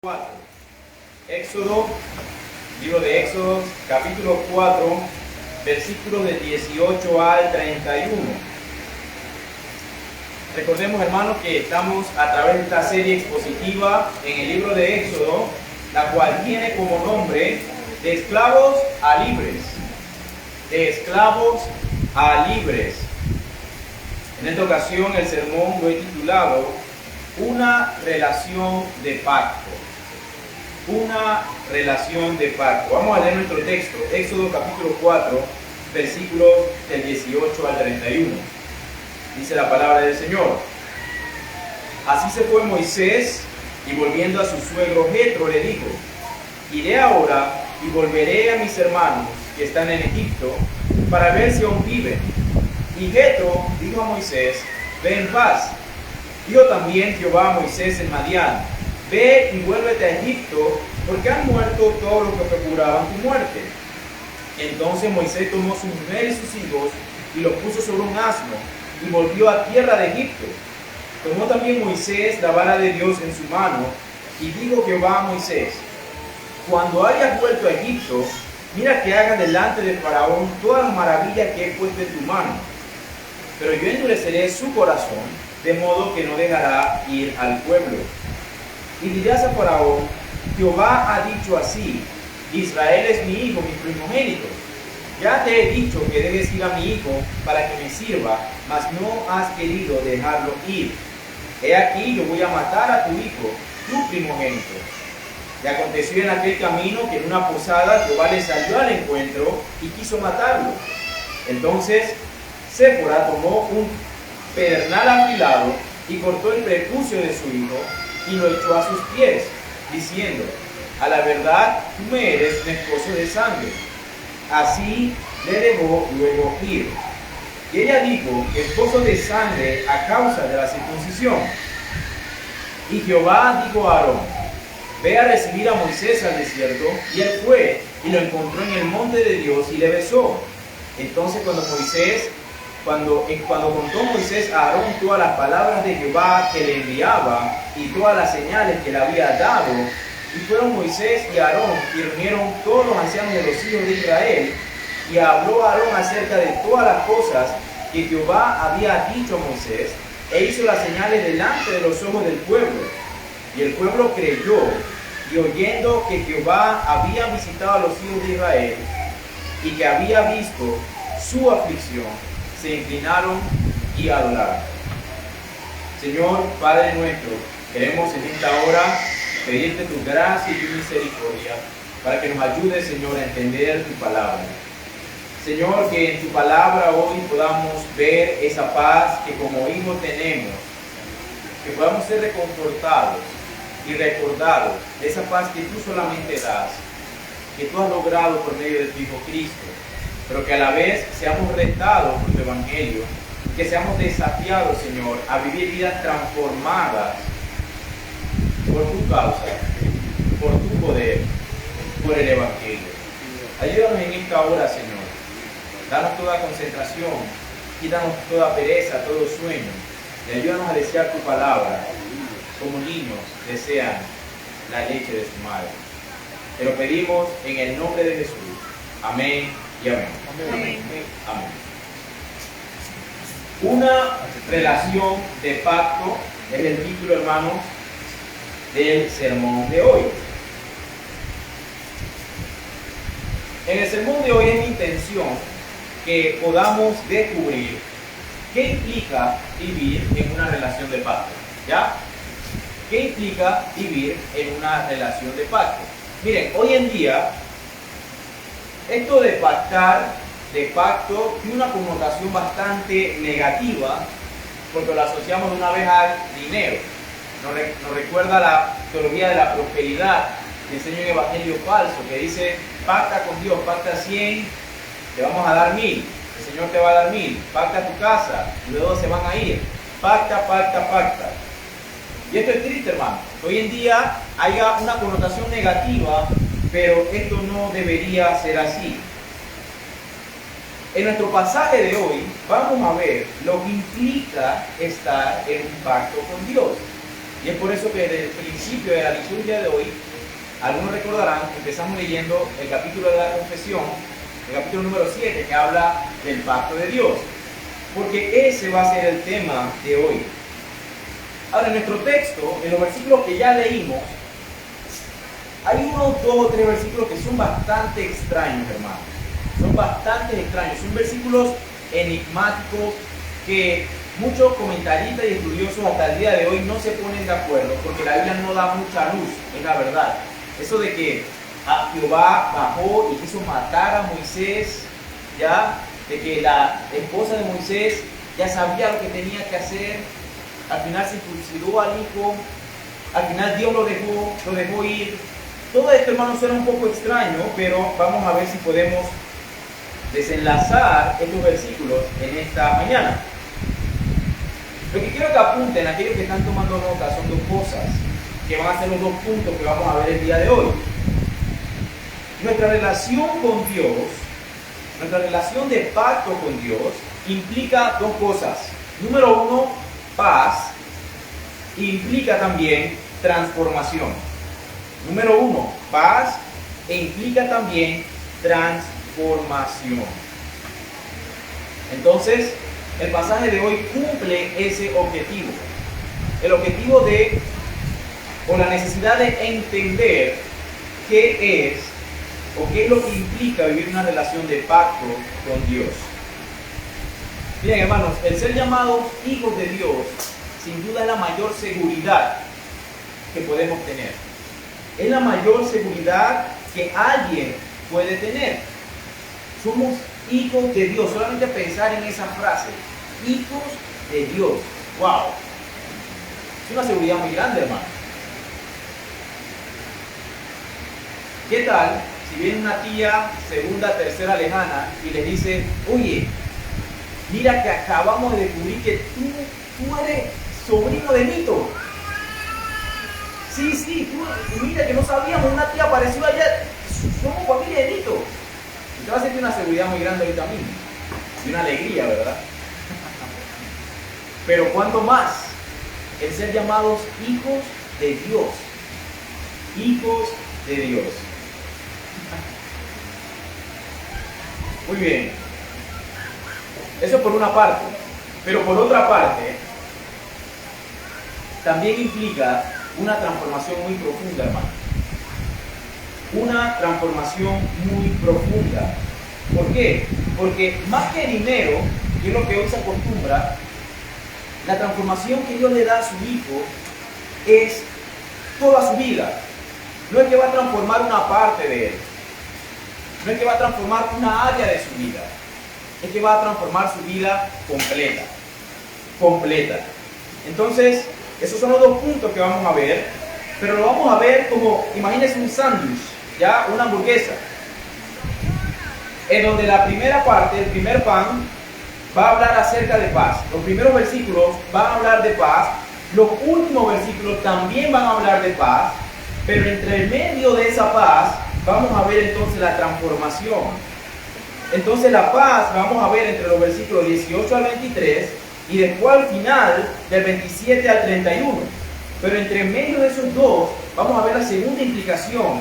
4. Éxodo, libro de Éxodo, capítulo 4, versículos del 18 al 31. Recordemos, hermanos, que estamos a través de esta serie expositiva en el libro de Éxodo, la cual tiene como nombre de esclavos a libres. De esclavos a libres. En esta ocasión el sermón lo he titulado Una relación de pacto. Una relación de pacto. Vamos a leer nuestro texto, Éxodo capítulo 4, versículos del 18 al 31. Dice la palabra del Señor. Así se fue Moisés, y volviendo a su suegro Jetro le dijo: iré ahora y volveré a mis hermanos que están en Egipto, para ver si aún viven. Y Jetro dijo a Moisés: ve en paz. Dijo también Jehová a Moisés en Madián: ve y vuélvete a Egipto, porque han muerto todos los que procuraban tu muerte. Entonces Moisés tomó su mujer y sus hijos y los puso sobre un asno y volvió a tierra de Egipto. Tomó también Moisés la vara de Dios en su mano y dijo Jehová a Moisés: cuando hayas vuelto a Egipto, mira que hagas delante de Faraón todas las maravillas que he puesto en tu mano. Pero yo endureceré su corazón, de modo que no dejará ir al pueblo. Y dirás a Faraón: Jehová ha dicho así: Israel es mi hijo, mi primogénito. Ya te he dicho que debes ir a mi hijo para que me sirva, mas no has querido dejarlo ir. He aquí, yo voy a matar a tu hijo, tu primogénito. Y aconteció en aquel camino que en una posada Jehová le salió al encuentro y quiso matarlo. Entonces Séfora tomó un pedernal afilado y cortó el prepucio de su hijo y lo echó a sus pies, diciendo: a la verdad, tú me eres un esposo de sangre. Así le dejó luego ir. Y ella dijo: esposo de sangre a causa de la circuncisión. Y Jehová dijo a Aarón: ve a recibir a Moisés al desierto. Y él fue y lo encontró en el monte de Dios y le besó. Entonces cuando contó Moisés a Aarón todas las palabras de Jehová que le enviaba y todas las señales que le había dado, y fueron Moisés y Aarón y reunieron todos los ancianos de los hijos de Israel, y habló Aarón acerca de todas las cosas que Jehová había dicho a Moisés, e hizo las señales delante de los ojos del pueblo. Y el pueblo creyó, y oyendo que Jehová había visitado a los hijos de Israel, y que había visto su aflicción, se inclinaron y adoraron. Señor, Padre nuestro, queremos en esta hora pedirte tu gracia y tu misericordia para que nos ayudes, Señor, a entender tu palabra. Señor, que en tu palabra hoy podamos ver esa paz que como hijos tenemos, que podamos ser reconfortados y recordados de esa paz que tú solamente das, que tú has logrado por medio de tu Hijo Cristo, pero que a la vez seamos retados por tu Evangelio, que seamos desafiados, Señor, a vivir vidas transformadas por tu causa, por tu poder, por el Evangelio. Ayúdanos en esta hora, Señor. Danos toda concentración, quítanos toda pereza, todo sueño, y ayúdanos a desear tu palabra, como niños desean la leche de su madre. Te lo pedimos en el nombre de Jesús. Amén y amén. Amén. Amén. Una relación de pacto es el título, hermanos, del sermón de hoy. En el sermón de hoy es mi intención que podamos descubrir qué implica vivir en una relación de pacto. ¿Ya? ¿Qué implica vivir en una relación de pacto? Miren, hoy en día, esto de pactar, de pacto, tiene una connotación bastante negativa porque lo asociamos de una vez al dinero. Nos recuerda la teología de la prosperidad que enseña un evangelio falso que dice: pacta con Dios, pacta 100, te vamos a dar 1000, el Señor te va a dar 1000, pacta tu casa, y luego se van a ir, pacta, pacta, pacta. Y esto es triste, hermano. Hoy en día hay una connotación negativa, pero esto no debería ser así. En nuestro pasaje de hoy vamos a ver lo que implica estar en un pacto con Dios. Y es por eso que desde el principio de la liturgia de hoy, algunos recordarán, empezamos leyendo el capítulo de la confesión, el capítulo número 7, que habla del pacto de Dios. Porque ese va a ser el tema de hoy. Ahora, en nuestro texto, en los versículos que ya leímos, hay unos 2 o 3 versículos que son bastante extraños, hermanos. Son bastante extraños. Son versículos enigmáticos que muchos comentaristas y estudiosos hasta el día de hoy no se ponen de acuerdo, porque la Biblia no da mucha luz, es la verdad. Eso de que Jehová bajó y quiso matar a Moisés, ya, de que la esposa de Moisés ya sabía lo que tenía que hacer, al final circuncidó al hijo, al final Dios lo dejó ir. Todo esto, hermanos, suena un poco extraño, pero vamos a ver si podemos desenlazar estos versículos en esta mañana. Lo que quiero que apunten, aquellos que están tomando nota, son 2 cosas que van a ser los 2 puntos que vamos a ver el día de hoy. Nuestra relación con Dios, nuestra relación de pacto con Dios, implica 2 cosas. Número 1, paz, e implica también transformación. Número 1, paz, e implica también transformación. Entonces, el pasaje de hoy cumple ese objetivo. El objetivo o la necesidad de entender qué es o qué es lo que implica vivir una relación de pacto con Dios. Bien, hermanos, el ser llamados hijos de Dios, sin duda es la mayor seguridad que podemos tener. Es la mayor seguridad que alguien puede tener. Somos hijos de Dios. Solamente pensar en esa frase, hijos de Dios. ¡Wow! Es una seguridad muy grande, hermano. ¿Qué tal si viene una tía, segunda, tercera lejana y les dice, oye, mira que acabamos de descubrir que tú eres sobrino de Nito? Sí, mira que no sabíamos, una tía apareció ayer, somos familia de Nito. Y te va a sentir una seguridad muy grande ahorita mismo, y una alegría, ¿verdad? Pero ¿cuánto más el ser llamados hijos de Dios? Hijos de Dios. Muy bien. Eso por una parte. Pero por otra parte, también implica una transformación muy profunda, hermano. Una transformación muy profunda. ¿Por qué? Porque más que dinero, que es lo que hoy se acostumbra, la transformación que Dios le da a su hijo es toda su vida. No es que va a transformar una parte de él. No es que va a transformar una área de su vida. Es que va a transformar su vida completa. Completa. Entonces, esos son los 2 puntos que vamos a ver. Pero lo vamos a ver como, imagínense un sándwich, ya una hamburguesa. En donde la primera parte, el primer pan, va a hablar acerca de paz. Los primeros versículos van a hablar de paz. Los últimos versículos también van a hablar de paz. Pero entre el medio de esa paz, vamos a ver entonces la transformación. Entonces la paz vamos a ver entre los versículos 18 al 23 y después al final del 27 al 31. Pero entre medio de esos 2 vamos a ver la segunda implicación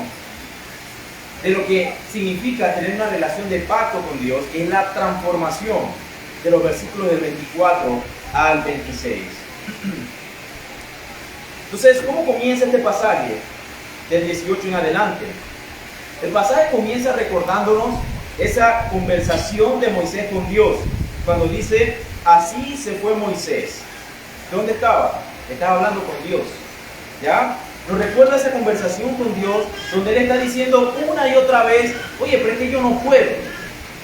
de lo que significa tener una relación de pacto con Dios, que es la transformación de los versículos del 24 al 26. Entonces, ¿cómo comienza este pasaje del 18 en adelante? El pasaje comienza recordándonos esa conversación de Moisés con Dios, cuando dice, así se fue Moisés. ¿Dónde estaba? Estaba hablando con Dios, ¿ya? Nos recuerda esa conversación con Dios, donde Él está diciendo una y otra vez, oye, pero es que yo no puedo,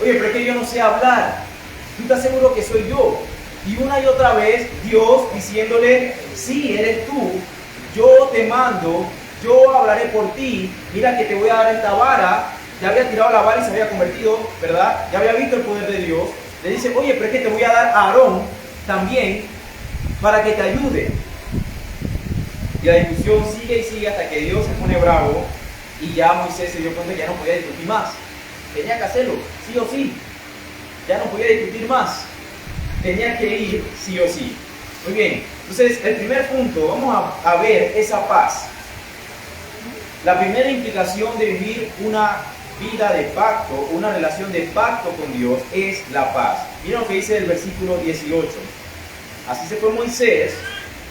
oye, pero es que yo no sé hablar, ¿tú estás seguro que soy yo? Y una y otra vez Dios diciéndole, sí, eres tú, yo te mando, yo hablaré por ti, mira que te voy a dar esta vara. Ya había tirado la vara y se había convertido, ¿verdad? Ya había visto el poder de Dios. Le dice, oye, pero es que te voy a dar a Aarón también para que te ayude. Y la discusión sigue y sigue hasta que Dios se pone bravo y ya Moisés se dio cuenta que ya no podía discutir más. Tenía que hacerlo, sí o sí. Ya no podía discutir más. Tenía que ir sí o sí. Muy bien, entonces el primer punto, vamos a ver esa paz. La primera implicación de vivir una vida de pacto, una relación de pacto con Dios, es la paz. Miren lo que dice el versículo 18. Así se fue Moisés,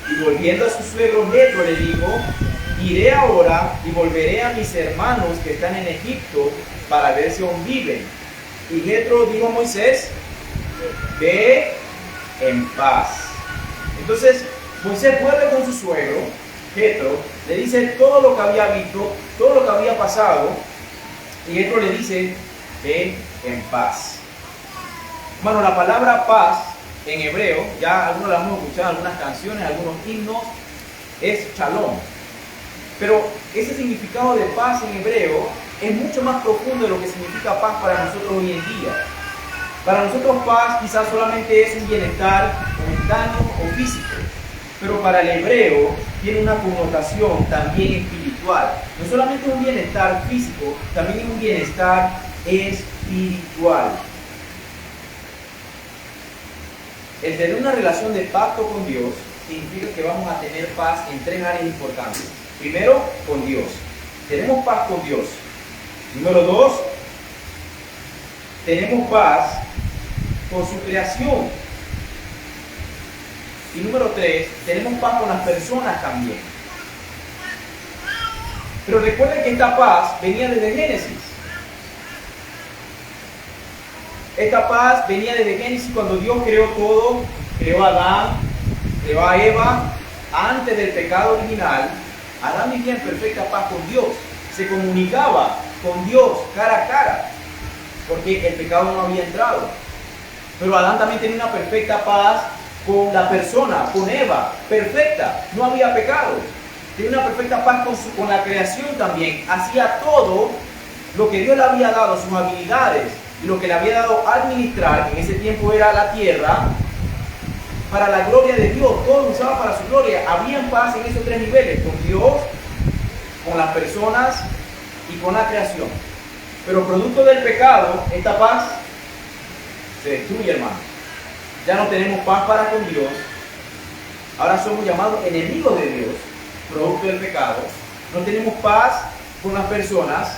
y volviendo a su suegro Jetro le dijo: iré ahora y volveré a mis hermanos que están en Egipto para ver si aún viven. Y Jetro dijo a Moisés: ve en paz. Entonces Moisés vuelve con su suegro Jetro, le dice todo lo que había visto, todo lo que había pasado, y Jetro le dice: ve en paz. Bueno, la palabra paz en hebreo, ya algunos la hemos escuchado en algunas canciones, algunos himnos, es shalom. Pero ese significado de paz en hebreo es mucho más profundo de lo que significa paz para nosotros hoy en día. Para nosotros paz quizás solamente es un bienestar momentáneo o físico, pero para el hebreo tiene una connotación también espiritual. No solamente un bienestar físico, también es un bienestar espiritual. El tener una relación de pacto con Dios significa que vamos a tener paz en tres áreas importantes. Primero, con Dios. Tenemos paz con Dios. Número dos, tenemos paz con su creación. Y número tres, tenemos paz con las personas también. Pero recuerden que esta paz venía desde Génesis. Esta paz venía desde Génesis cuando Dios creó todo, creó a Adán, creó a Eva. Antes del pecado original, Adán vivía en perfecta paz con Dios. Se comunicaba con Dios cara a cara, porque el pecado no había entrado. Pero Adán también tenía una perfecta paz con la persona, con Eva, perfecta, no había pecado. Tenía una perfecta paz con la creación también. Hacía todo lo que Dios le había dado, sus habilidades, y lo que le había dado a administrar, que en ese tiempo era la tierra, para la gloria de Dios. Todo lo usaba para su gloria. Había paz en esos tres niveles: con Dios, con las personas y con la creación. Pero producto del pecado, esta paz se destruye, hermano. Ya no tenemos paz para con Dios. Ahora somos llamados enemigos de Dios, producto del pecado. No tenemos paz con las personas,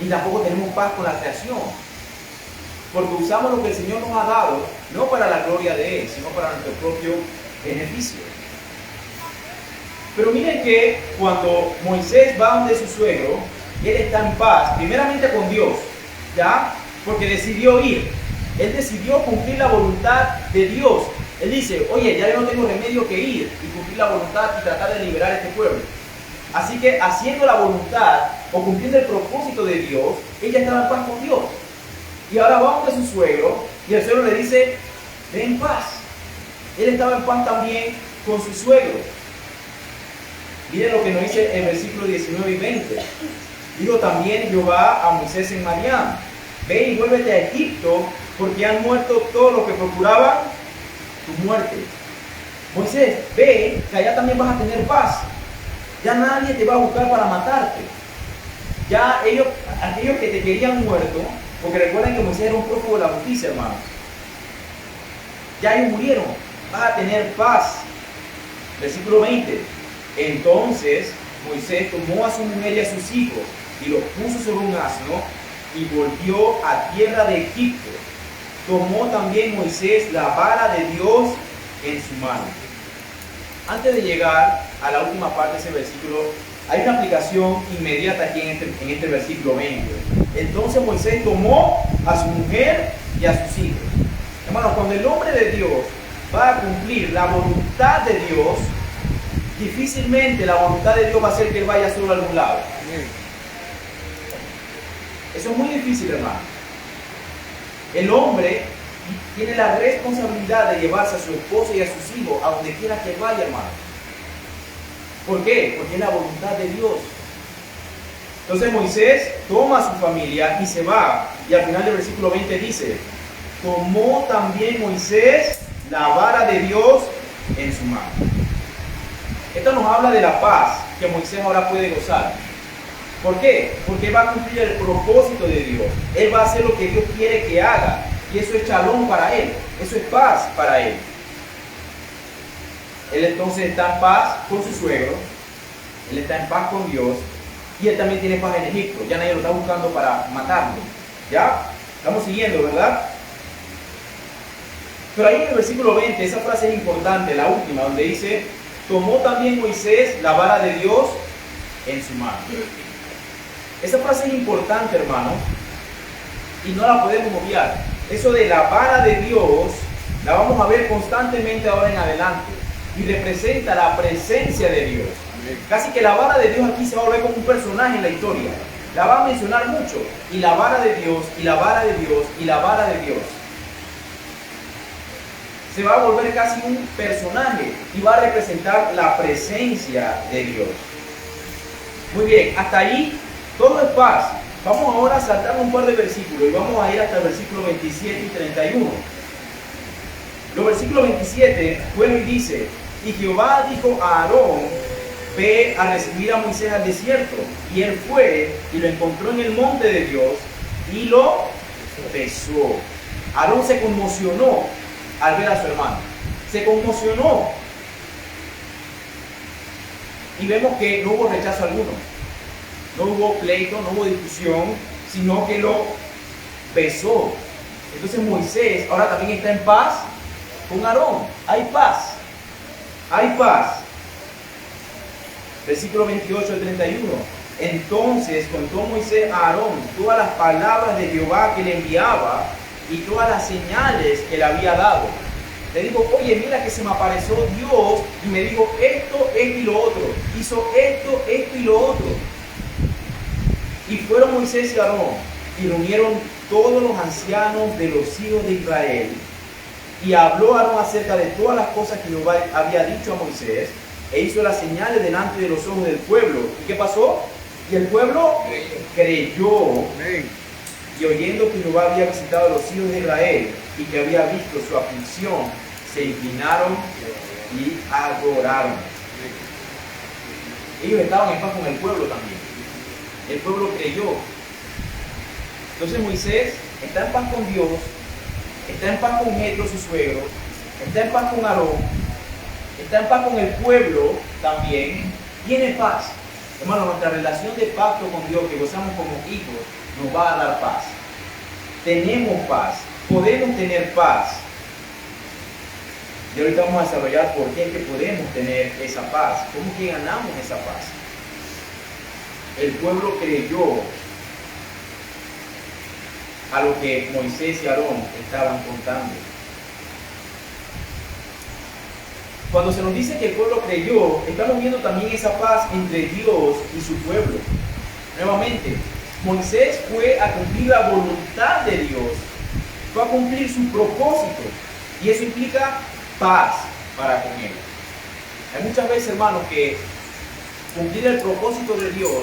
ni tampoco tenemos paz con la creación. Porque usamos lo que el Señor nos ha dado, no para la gloria de Él, sino para nuestro propio beneficio. Pero miren que cuando Moisés va donde su suegro, él está en paz, primeramente con Dios, ¿ya? Porque decidió ir. Él decidió cumplir la voluntad de Dios. Él dice: oye, ya yo no tengo remedio que ir y cumplir la voluntad y tratar de liberar a este pueblo. Así que haciendo la voluntad o cumpliendo el propósito de Dios, ella estaba en paz con Dios. Y ahora vamos de su suegro, y el suegro le dice: ven en paz. Él estaba en paz también con su suegro. Miren lo que nos dice en versículos 19 y 20. Dijo también Jehová a Moisés en Madián: ve y vuélvete a Egipto, porque han muerto todos los que procuraban tu muerte. Moisés, ve, que allá también vas a tener paz. Ya nadie te va a buscar para matarte. Ya aquellos que te querían muerto, porque recuerden que Moisés era un prófugo de la justicia, hermano. Ya ellos murieron. Vas a tener paz. Versículo 20. Entonces Moisés tomó a su mujer y a sus hijos y los puso sobre un asno y volvió a tierra de Egipto. Tomó también Moisés la vara de Dios en su mano. Antes de llegar a la última parte de ese versículo, hay una aplicación inmediata aquí en este versículo 20. Entonces Moisés tomó a su mujer y a sus hijos. Hermanos, cuando el hombre de Dios va a cumplir la voluntad de Dios, difícilmente la voluntad de Dios va a hacer que él vaya solo a algún lado. Eso es muy difícil, hermano. El hombre tiene la responsabilidad de llevarse a su esposa y a sus hijos a donde quiera que vaya, hermano. ¿Por qué? Porque es la voluntad de Dios. Entonces Moisés toma a su familia y se va. Y al final del versículo 20 dice: tomó también Moisés la vara de Dios en su mano. Esto nos habla de la paz que Moisés ahora puede gozar. ¿Por qué? Porque va a cumplir el propósito de Dios. Él va a hacer lo que Dios quiere que haga. Y eso es shalom para él. Eso es paz para él. Él entonces está en paz con su suegro, él está en paz con Dios y él también tiene paz en Egipto. Ya nadie lo está buscando para matarlo. ¿Ya? Estamos siguiendo, ¿verdad? Pero ahí en el versículo 20, esa frase es importante, la última, donde dice, tomó también Moisés la vara de Dios en su mano. Esa frase es importante, hermanos, y no la podemos obviar. Eso de la vara de Dios, la vamos a ver constantemente ahora en adelante, y representa la presencia de Dios. Casi que la vara de Dios aquí se va a volver como un personaje en la historia. La va a mencionar mucho, y la vara de Dios, y la vara de Dios, y la vara de Dios. Se va a volver casi un personaje y va a representar la presencia de Dios. Muy bien, hasta ahí todo es paz. Vamos ahora a saltar un par de versículos y vamos a ir hasta el versículo 27 y 31. Los versículos 27, bueno, y dice, y Jehová dijo a Aarón, ve a recibir a Moisés al desierto. Y él fue y lo encontró en el monte de Dios y lo besó. Aarón se conmocionó al ver a su hermano. Se conmocionó. Y vemos que no hubo rechazo alguno. No hubo pleito, no hubo discusión, sino que lo besó. Entonces Moisés ahora también está en paz con Aarón. Hay paz. Hay paz. Versículo 28 al 31. Entonces contó Moisés a Aarón todas las palabras de Jehová que le enviaba y todas las señales que le había dado. Le dijo, oye, mira que se me apareció Dios y me dijo esto, esto y lo otro. Hizo esto, esto y lo otro. Y fueron Moisés y Aarón y reunieron todos los ancianos de los hijos de Israel. Y habló Aarón acerca de todas las cosas que Jehová había dicho a Moisés e hizo las señales delante de los ojos del pueblo. ¿Y qué pasó? Y el pueblo creyó. Y oyendo que Jehová había visitado a los hijos de Israel y que había visto su aflicción, se inclinaron y adoraron. Ellos estaban en paz con el pueblo también. El pueblo creyó. Entonces Moisés está en paz con Dios, está en paz con Jetro, su suegro, está en paz con Aarón, está en paz con el pueblo también, tiene paz. Hermano, nuestra relación de pacto con Dios que gozamos como hijos nos va a dar paz. Tenemos paz, podemos tener paz. Y ahorita vamos a desarrollar por qué es que podemos tener esa paz, cómo es que ganamos esa paz. El pueblo creyó a lo que Moisés y Aarón estaban contando. Cuando se nos dice que el pueblo creyó, estamos viendo también esa paz entre Dios y su pueblo. Nuevamente, Moisés fue a cumplir la voluntad de Dios, fue a cumplir su propósito, y eso implica paz para con él. Hay muchas veces, hermanos, que cumplir el propósito de Dios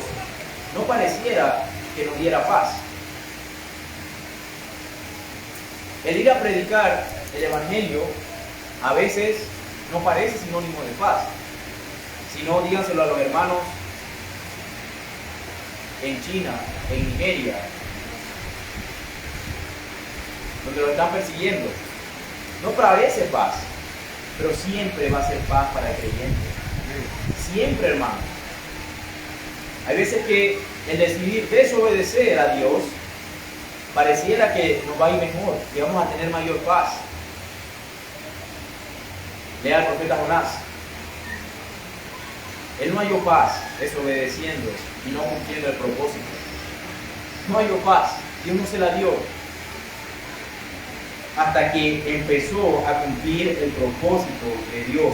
no pareciera que nos diera paz. El ir a predicar el Evangelio a veces no parece sinónimo de paz. Si no, díganselo a los hermanos en China, en Nigeria, donde lo están persiguiendo. No parece paz, pero siempre va a ser paz para el creyente. Siempre, hermano. Hay veces que el decidir desobedecer a Dios pareciera que nos va a ir mejor, que vamos a tener mayor paz. Lea al profeta Jonás. Él no halló paz desobedeciendo y no cumpliendo el propósito. No halló paz. Dios no se la dio. Hasta que empezó a cumplir el propósito de Dios.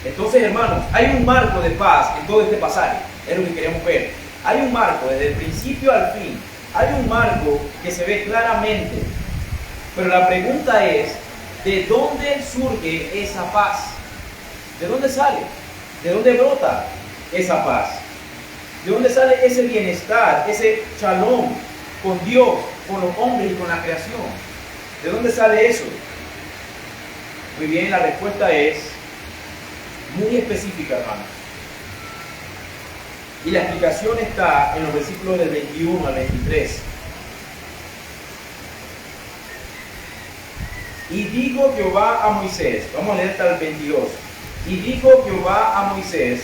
Entonces, hermanos, hay un marco de paz en todo este pasaje. Es lo que queremos ver. Hay un marco desde el principio al fin. Hay un marco que se ve claramente. Pero la pregunta es, ¿de dónde surge esa paz? ¿De dónde sale? ¿De dónde brota esa paz? ¿De dónde sale ese bienestar, ese shalom con Dios, con los hombres y con la creación? ¿De dónde sale eso? Muy bien, la respuesta es muy específica, hermanos. Y la explicación está en los versículos del 21 al 23. Y dijo Jehová a Moisés, vamos a leer hasta el 22. Y dijo Jehová a Moisés,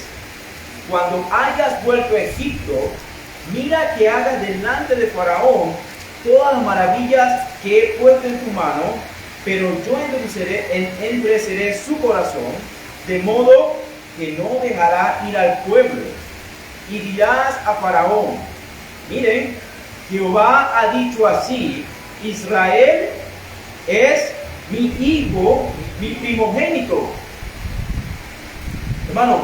cuando hayas vuelto a Egipto, mira que hagas delante de Faraón todas las maravillas que he puesto en tu mano, pero yo endureceré su corazón, de modo que no dejará ir al pueblo. Y dirás a Faraón, miren, Jehová ha dicho así, Israel es mi hijo, mi primogénito. Hermanos,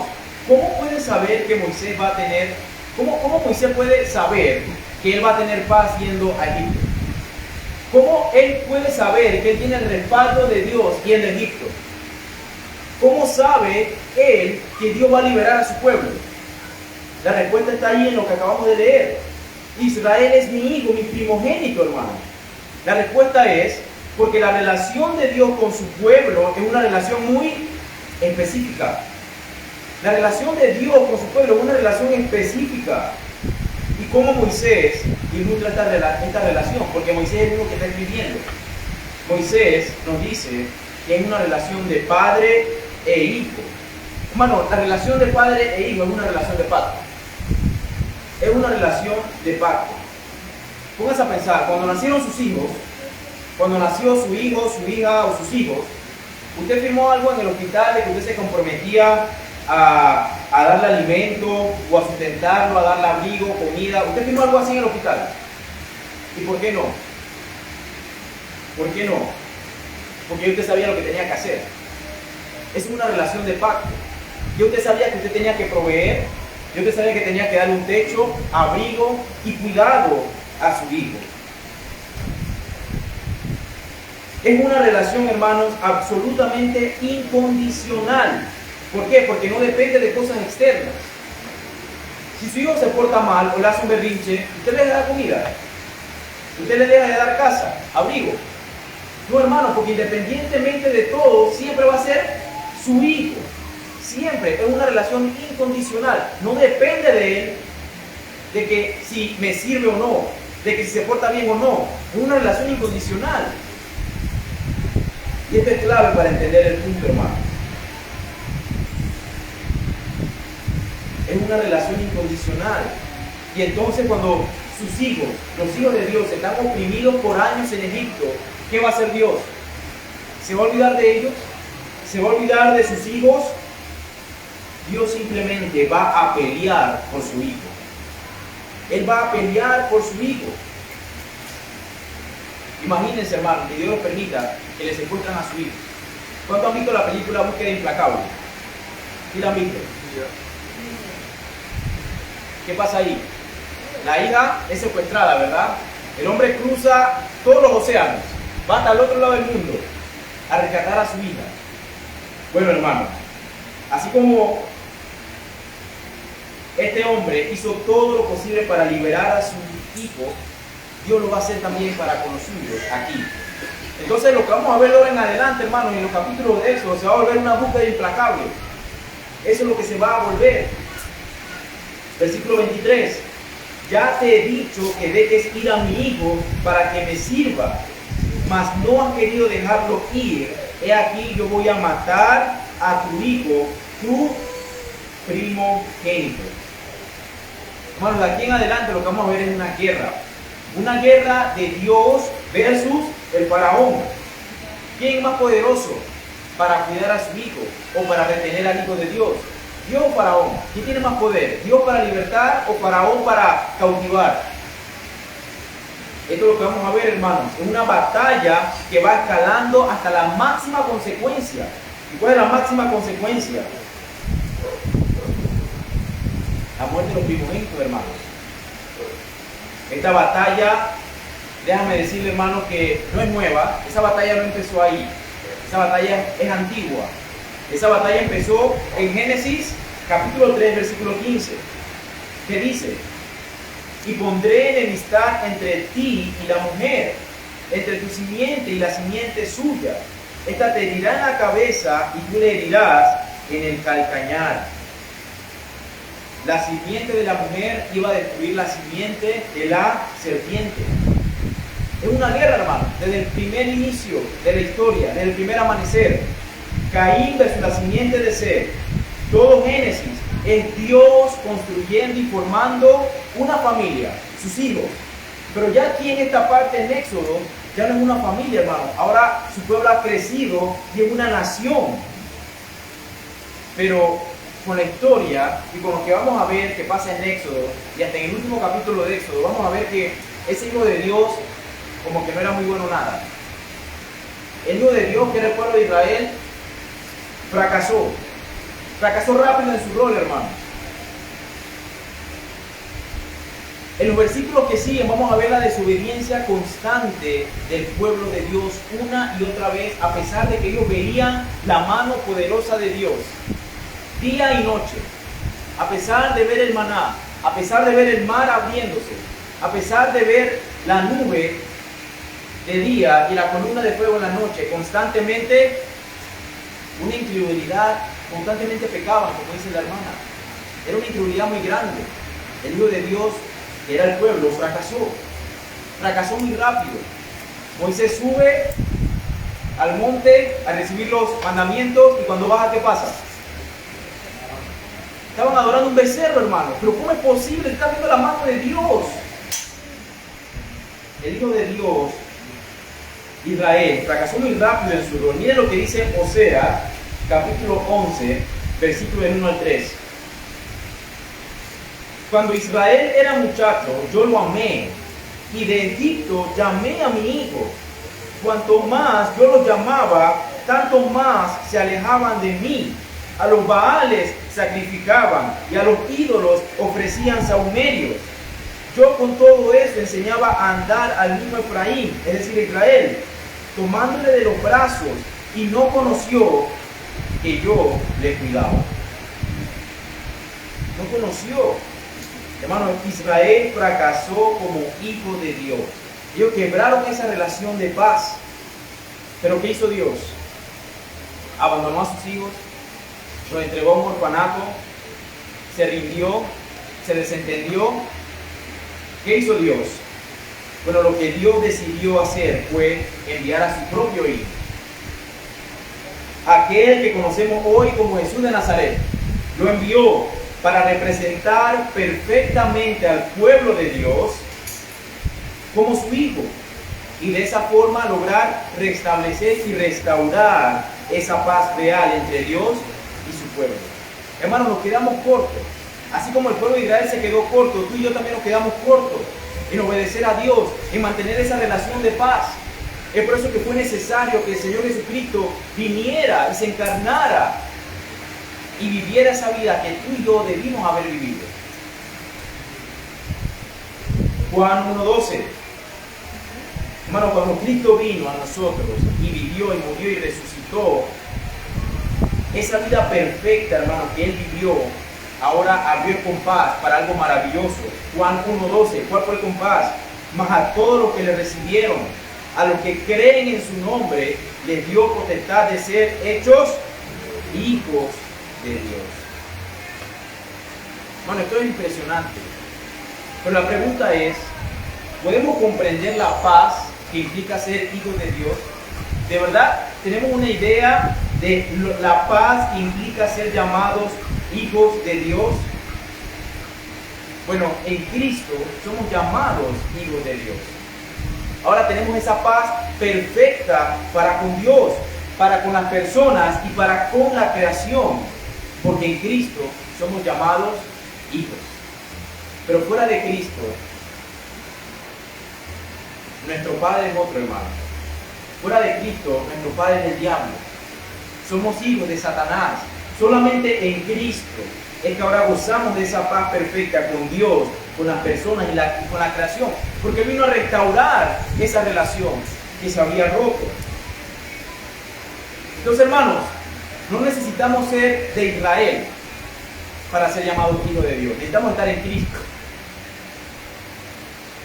¿cómo puede saber que Moisés va a tener, cómo Moisés puede saber que él va a tener paz yendo a Egipto? ¿Cómo él puede saber que él tiene el respaldo de Dios yendo a Egipto? ¿Cómo sabe él que Dios va a liberar a su pueblo? La respuesta está ahí en lo que acabamos de leer. Israel es mi hijo, mi primogénito, hermano. La respuesta es porque la relación de Dios con su pueblo es una relación muy específica. La relación de Dios con su pueblo es una relación específica. ¿Y cómo Moisés ilustra esta relación? Porque Moisés es el mismo que está escribiendo. Moisés nos dice que es una relación de padre e hijo. Hermano, la relación de padre e hijo es una relación de pacto. Es una relación de pacto. Pónganse a pensar, cuando nacieron sus hijos, cuando nació su hijo, su hija o sus hijos, usted firmó algo en el hospital de que usted se comprometía a darle alimento o a sustentarlo, a darle abrigo, comida. ¿Usted firmó algo así en el hospital? ¿Y por qué no? ¿Por qué no? Porque usted sabía lo que tenía que hacer. Es una relación de pacto. Y usted sabía que usted tenía que proveer, y usted sabía que tenía que darle un techo, abrigo y cuidado a su hijo. Es una relación, hermanos, absolutamente incondicional. ¿Por qué? Porque no depende de cosas externas. Si su hijo se porta mal o le hace un berrinche, usted le da comida, usted le deja de dar casa, abrigo. No, hermano, porque independientemente de todo, siempre va a ser su hijo. Siempre es una relación incondicional. No depende de él, de que si me sirve o no, de que si se porta bien o no. Es una relación incondicional. Y esto es clave para entender el punto, hermano. Es una relación incondicional. Y entonces cuando sus hijos, los hijos de Dios, están oprimidos por años en Egipto, ¿qué va a hacer Dios? ¿Se va a olvidar de ellos? ¿Se va a olvidar de sus hijos? Dios simplemente va a pelear por su hijo. Él va a pelear por su hijo. Imagínense, hermano, que Dios les permita que le secuestran a su hijo. ¿Cuántos han visto la película Búsqueda Implacable? ¿Sí la han visto? ¿Qué pasa ahí? La hija es secuestrada, ¿verdad? El hombre cruza todos los océanos, va hasta el otro lado del mundo a rescatar a su hija. Bueno, hermano, así como este hombre hizo todo lo posible para liberar a su hijo, Dios lo va a hacer también para con los suyos aquí. Entonces lo que vamos a ver ahora en adelante, hermanos, en los capítulos de Éxodo, se va a volver una búsqueda implacable. Eso es lo que se va a volver. Versículo 23. Ya te he dicho que dejes ir a mi hijo para que me sirva, mas no has querido dejarlo ir. He aquí yo voy a matar a tu hijo, tu primogénito. Hermanos, de aquí en adelante lo que vamos a ver es una guerra. Una guerra de Dios versus el faraón. ¿Quién es más poderoso para cuidar a su hijo o para retener al hijo de Dios? ¿Dios o faraón? ¿Quién tiene más poder? ¿Dios para libertar o faraón para cautivar? Esto es lo que vamos a ver, hermanos. Es una batalla que va escalando hasta la máxima consecuencia. ¿Y cuál es la máxima consecuencia? La muerte de los primogénitos, hermanos. Esta batalla, déjame decirle, hermanos, que no es nueva. Esa batalla no empezó ahí. Esa batalla es antigua. Esa batalla empezó en Génesis capítulo 3, versículo 15, que dice: y pondré enemistad entre ti y la mujer, entre tu simiente y la simiente suya. Esta te herirá en la cabeza y tú le herirás en el calcañar. La simiente de la mujer iba a destruir la simiente de la serpiente. Es una guerra, hermano, desde el primer inicio de la historia, desde el primer amanecer. Caín versus la simiente de Seth. Todo Génesis es Dios construyendo y formando una familia, sus hijos. Pero ya aquí en esta parte en Éxodo, ya no es una familia, hermano. Ahora su pueblo ha crecido y es una nación. Pero con la historia y con lo que vamos a ver que pasa en Éxodo, y hasta en el último capítulo de Éxodo, vamos a ver que ese hijo de Dios como que no era muy bueno nada. El hijo de Dios, que era el pueblo de Israel, fracasó rápido en su rol, hermano. En los versículos que siguen vamos a ver la desobediencia constante del pueblo de Dios una y otra vez, a pesar de que ellos veían la mano poderosa de Dios día y noche, a pesar de ver el maná, a pesar de ver el mar abriéndose, a pesar de ver la nube de día y la columna de fuego en la noche, constantemente una incredulidad, constantemente pecaban, como dice la hermana. Era una incredulidad muy grande. El hijo de Dios, que era el pueblo, fracasó muy rápido. Moisés sube al monte a recibir los mandamientos y cuando baja, ¿qué pasa? Estaban adorando un becerro, hermano. Pero ¿cómo es posible? Está viendo la mano de Dios. El hijo de Dios, Israel, fracasó muy rápido en su rol. Miren lo que dice Oseas, capítulo 11, versículo del 1 al 3. Cuando Israel era muchacho, yo lo amé, y de Egipto llamé a mi hijo. Cuanto más yo los llamaba, tanto más se alejaban de mí. A los Baales sacrificaban y a los ídolos ofrecían sahumerios. Yo con todo eso enseñaba a andar al niño Efraín, es decir, Israel, tomándole de los brazos, y no conoció que yo le cuidaba. No conoció. Hermano, Israel fracasó como hijo de Dios. Ellos quebraron esa relación de paz. Pero ¿qué hizo Dios? Abandonó a sus hijos, los entregó a un orfanato, se rindió, se desentendió. ¿Qué hizo Dios? Bueno, lo que Dios decidió hacer fue enviar a su propio hijo. Aquel que conocemos hoy como Jesús de Nazaret. Lo envió para representar perfectamente al pueblo de Dios como su hijo. Y de esa forma lograr restablecer y restaurar esa paz real entre Dios y su pueblo. Hermanos, nos quedamos cortos. Así como el pueblo de Israel se quedó corto, tú y yo también nos quedamos cortos en obedecer a Dios, en mantener esa relación de paz. Es por eso que fue necesario que el Señor Jesucristo viniera y se encarnara y viviera esa vida que tú y yo debimos haber vivido. Juan 1:12. Hermano, cuando Cristo vino a nosotros y vivió y murió y resucitó, esa vida perfecta, hermano, que Él vivió, ahora abrió el compás para algo maravilloso. Juan 1:12, ¿cuál fue el compás? Mas a todos los que le recibieron, a los que creen en su nombre, les dio potestad de ser hechos hijos de Dios. Bueno, esto es impresionante. Pero la pregunta es, ¿podemos comprender la paz que implica ser hijos de Dios? ¿De verdad tenemos una idea de la paz que implica ser llamados hijos de Dios? Bueno, en Cristo somos llamados hijos de Dios. Ahora tenemos esa paz perfecta para con Dios, para con las personas y para con la creación, porque en Cristo somos llamados hijos. Pero fuera de Cristo, nuestro padre es otro, hermano. Fuera de Cristo, nuestro padre es el diablo. Somos hijos de Satanás. Solamente en Cristo es que ahora gozamos de esa paz perfecta con Dios, con las personas y con la creación. Porque vino a restaurar esa relación que se había roto. Entonces, hermanos, no necesitamos ser de Israel para ser llamados hijos de Dios. Necesitamos estar en Cristo.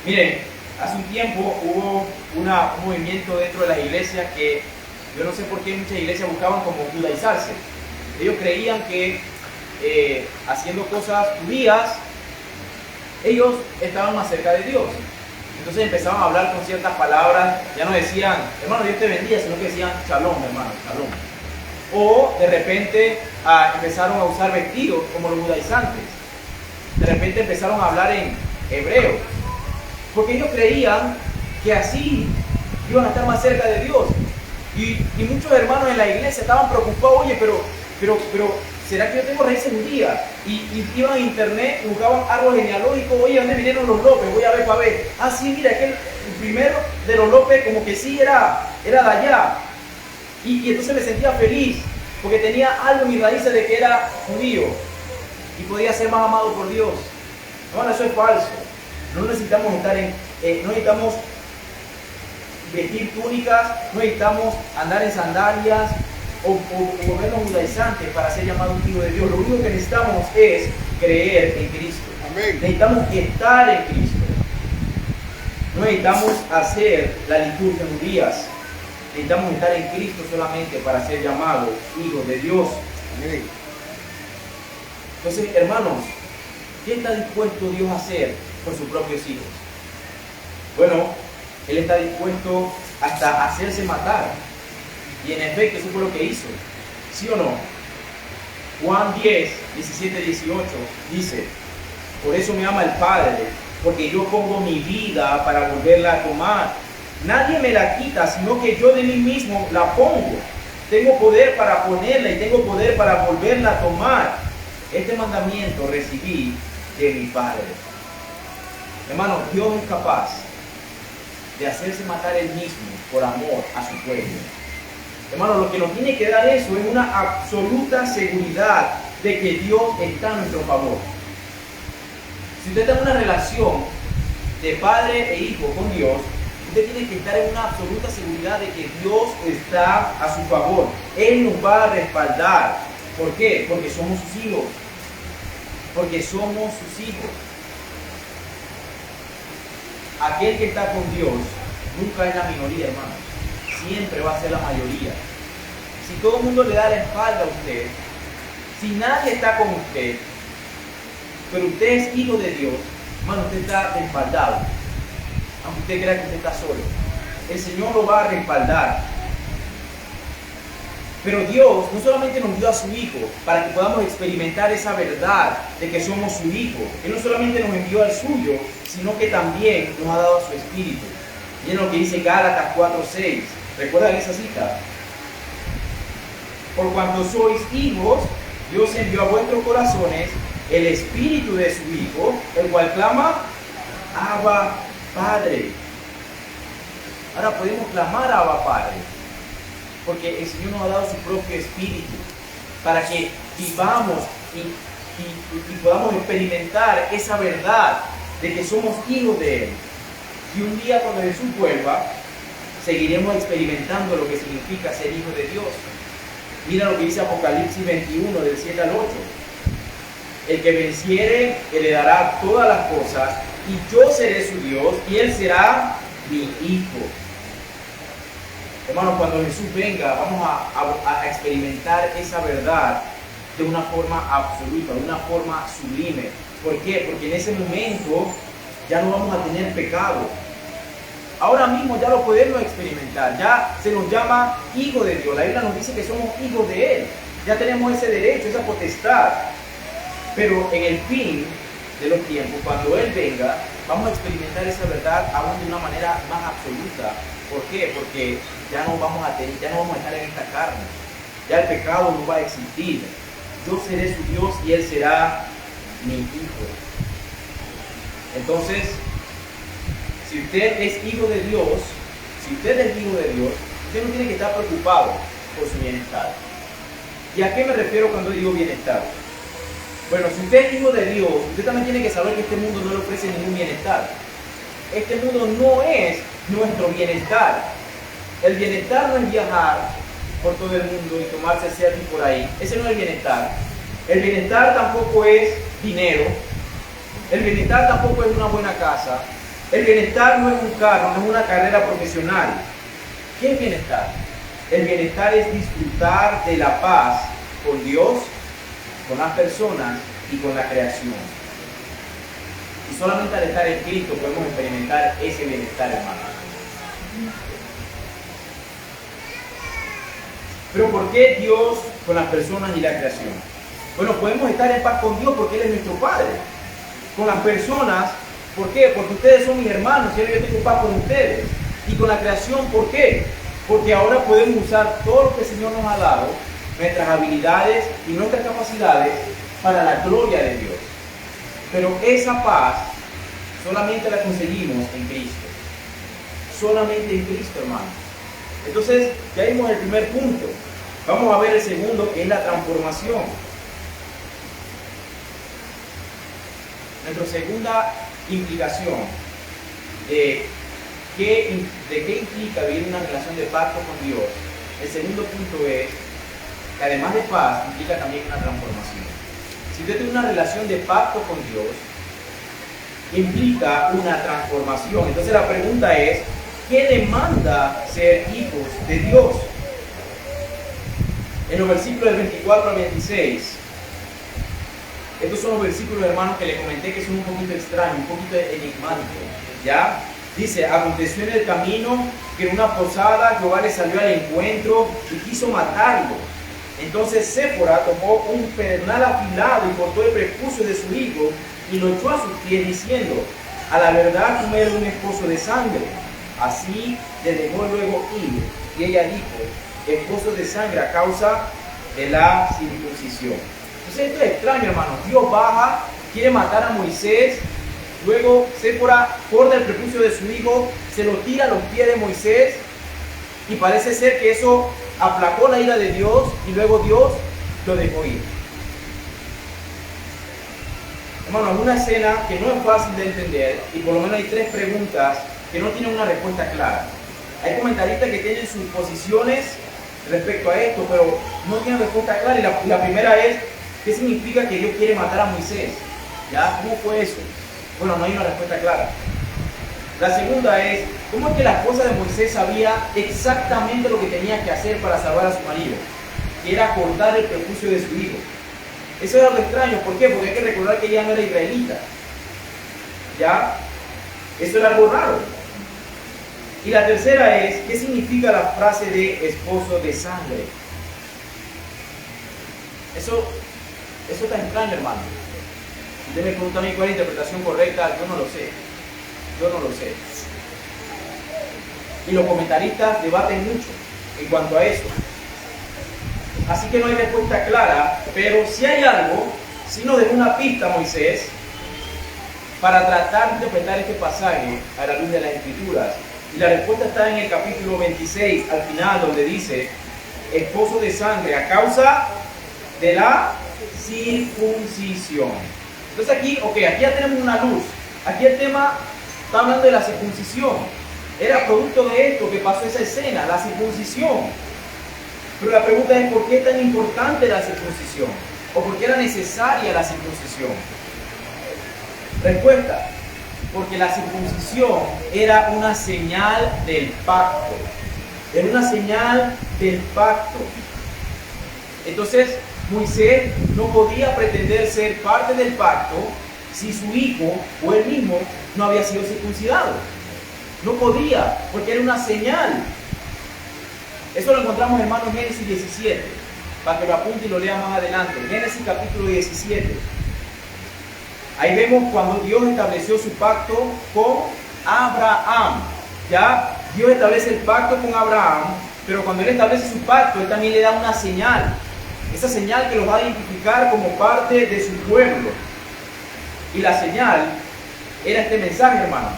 Miren, hace un tiempo hubo un movimiento dentro de las iglesias que yo no sé por qué muchas iglesias buscaban como judaizarse. Ellos creían que haciendo cosas judías, ellos estaban más cerca de Dios. Entonces empezaban a hablar con ciertas palabras, ya no decían, hermano, Dios te bendiga, sino que decían, shalom, hermano, shalom. O de repente empezaron a usar vestidos como los judaizantes. De repente empezaron a hablar en hebreo, porque ellos creían que así iban a estar más cerca de Dios. Y muchos hermanos en la iglesia estaban preocupados, oye, pero ¿será que yo tengo raíces judías? Y iban a internet, buscaban árbol genealógico, oye, ¿dónde vinieron los López? Voy a ver para ver. Ah, sí, mira, que el primero de los López como que sí era de allá. Y entonces me sentía feliz, porque tenía algo en mis raíces de que era judío. Y podía ser más amado por Dios. No, eso es falso. No necesitamos estar no necesitamos vestir túnicas, no necesitamos andar en sandalias o volvernos judaizantes para ser llamados hijo de Dios. Lo único que necesitamos es creer en Cristo. Amén. Necesitamos estar en Cristo. No necesitamos hacer la liturgia judías. Necesitamos estar en Cristo solamente para ser llamados hijos de Dios. Amén. Entonces, hermanos, ¿qué está dispuesto Dios a hacer por sus propios hijos? Bueno, Él está dispuesto hasta a hacerse matar. Y en efecto, eso fue lo que hizo. ¿Sí o no? Juan 10, 17, 18 dice, por eso me ama el Padre, porque yo pongo mi vida para volverla a tomar. Nadie me la quita, sino que yo de mí mismo la pongo. Tengo poder para ponerla y tengo poder para volverla a tomar. Este mandamiento recibí de mi Padre. Hermano, Dios es capaz de hacerse matar Él mismo por amor a su pueblo. Hermano, lo que nos tiene que dar eso es una absoluta seguridad de que Dios está a nuestro favor. Si usted está en una relación de padre e hijo con Dios, usted tiene que estar en una absoluta seguridad de que Dios está a su favor. Él nos va a respaldar. ¿Por qué? Porque somos sus hijos. Porque somos sus hijos. Aquel que está con Dios nunca es la minoría, hermano. Siempre va a ser la mayoría. Si todo el mundo le da la espalda a usted, si nadie está con usted, pero usted es hijo de Dios, hermano, usted está respaldado. Aunque usted crea que usted está solo, el Señor lo va a respaldar. Pero Dios no solamente nos dio a su Hijo para que podamos experimentar esa verdad de que somos su Hijo. Él no solamente nos envió al suyo, sino que también nos ha dado a su Espíritu. Miren lo que dice Gálatas 4:6. ¿Recuerdan esa cita? Por cuanto sois hijos, Dios envió a vuestros corazones el Espíritu de su Hijo, el cual clama, Abba, Padre. Ahora podemos clamar a Abba, Padre, porque el Señor nos ha dado su propio Espíritu para que vivamos y podamos experimentar esa verdad de que somos hijos de Él. Y un día cuando Jesús vuelva, seguiremos experimentando lo que significa ser hijo de Dios. Mira lo que dice Apocalipsis 21, del 7 al 8. El que venciere heredará todas las cosas, y yo seré su Dios, y él será mi hijo. Hermanos, cuando Jesús venga, vamos a experimentar esa verdad de una forma absoluta, de una forma sublime. ¿Por qué? Porque en ese momento ya no vamos a tener pecado. Ahora mismo ya lo podemos experimentar, ya se nos llama hijo de Dios. La Biblia nos dice que somos hijos de Él. Ya tenemos ese derecho, esa potestad. Pero en el fin de los tiempos, cuando Él venga, vamos a experimentar esa verdad aún de una manera más absoluta. ¿Por qué? Porque ya no vamos a estar en esta carne. Ya el pecado no va a existir. Yo seré su Dios y Él será mi hijo. Entonces, si usted es hijo de Dios, usted no tiene que estar preocupado por su bienestar. ¿Y a qué me refiero cuando digo bienestar? Bueno, si usted es hijo de Dios, usted también tiene que saber que este mundo no le ofrece ningún bienestar. Este mundo no es nuestro bienestar. El bienestar no es viajar por todo el mundo y tomarse selfies por ahí. Ese no es el bienestar. El bienestar tampoco es dinero. El bienestar tampoco es una buena casa. El bienestar no es un carro, no es una carrera profesional. ¿Qué es bienestar? El bienestar es disfrutar de la paz con Dios, con las personas y con la creación. Y solamente al estar en Cristo podemos experimentar ese bienestar, hermano. Pero ¿por qué Dios con las personas y la creación? Bueno, podemos estar en paz con Dios porque Él es nuestro Padre. Con las personas, ¿por qué? Porque ustedes son mis hermanos y yo tengo paz con ustedes. Y con la creación, ¿por qué? Porque ahora podemos usar todo lo que el Señor nos ha dado, nuestras habilidades y nuestras capacidades para la gloria de Dios. Pero esa paz solamente la conseguimos en Cristo. Solamente en Cristo, hermano. Entonces, ya vimos el primer punto. Vamos a ver el segundo, que es la transformación. Nuestra segunda implicación de qué implica vivir una relación de pacto con Dios. El segundo punto es que además de paz, implica también una transformación. Si usted tiene una relación de pacto con Dios, implica una transformación. Entonces la pregunta es, ¿qué demanda ser hijos de Dios? En los versículos del 24 al 26, estos son los versículos, hermanos, que les comenté que son un poquito extraños, un poquito enigmáticos, ¿ya? Dice, aconteció en el camino que en una posada Jehová le salió al encuentro y quiso matarlo. Entonces Séfora tomó un pedernal afilado y cortó el prepucio de su hijo y lo echó a sus pies diciendo, a la verdad tú eres un esposo de sangre. Así le dejó luego ir. Y ella dijo, esposo de sangre a causa de la circuncisión. Entonces esto es extraño, hermano. Dios baja, quiere matar a Moisés. Luego Séfora corta el prepucio de su hijo, se lo tira a los pies de Moisés. Y parece ser que eso aplacó la ira de Dios y luego Dios lo dejó ir. Hermano, es una escena que no es fácil de entender y por lo menos hay tres preguntas que no tienen una respuesta clara. Hay comentaristas que tienen sus posiciones respecto a esto, pero no tienen respuesta clara. Y la primera es, ¿qué significa que Dios quiere matar a Moisés? ¿Ya? ¿Cómo fue eso? Bueno, no hay una respuesta clara. La segunda es, ¿cómo es que la esposa de Moisés sabía exactamente lo que tenía que hacer para salvar a su marido? Que era cortar el prepucio de su hijo. Eso era lo extraño. ¿Por qué? Porque hay que recordar que ella no era israelita. ¿Ya? Eso era algo raro. Y la tercera es, ¿qué significa la frase de esposo de sangre? Eso está extraño, hermano. Usted me pregunta a mí cuál es la interpretación correcta, yo no lo sé. Yo no lo sé. Y los comentaristas debaten mucho en cuanto a eso. Así que no hay respuesta clara, pero si hay algo, si nos dejó una pista Moisés para tratar de interpretar este pasaje a la luz de las Escrituras. Y la respuesta está en el capítulo 26, al final, donde dice, esposo de sangre a causa de la circuncisión. Entonces aquí, aquí ya tenemos una luz. Aquí el tema está hablando de la circuncisión. Era producto de esto que pasó esa escena, la circuncisión. Pero la pregunta es, ¿por qué es tan importante la circuncisión? ¿O por qué era necesaria la circuncisión? Respuesta, porque la circuncisión era una señal del pacto. Era una señal del pacto. Entonces, Moisés no podía pretender ser parte del pacto si su hijo o él mismo no había sido circuncidado. No podía, porque era una señal. Eso lo encontramos, hermano, en Génesis 17, para que lo apunte y lo lea más adelante. Génesis capítulo 17. Ahí vemos cuando Dios estableció su pacto con Abraham. Ya Dios establece el pacto con Abraham, pero cuando Él establece su pacto, Él también le da una señal. Esa señal que los va a identificar como parte de su pueblo. Y la señal era este mensaje, hermano.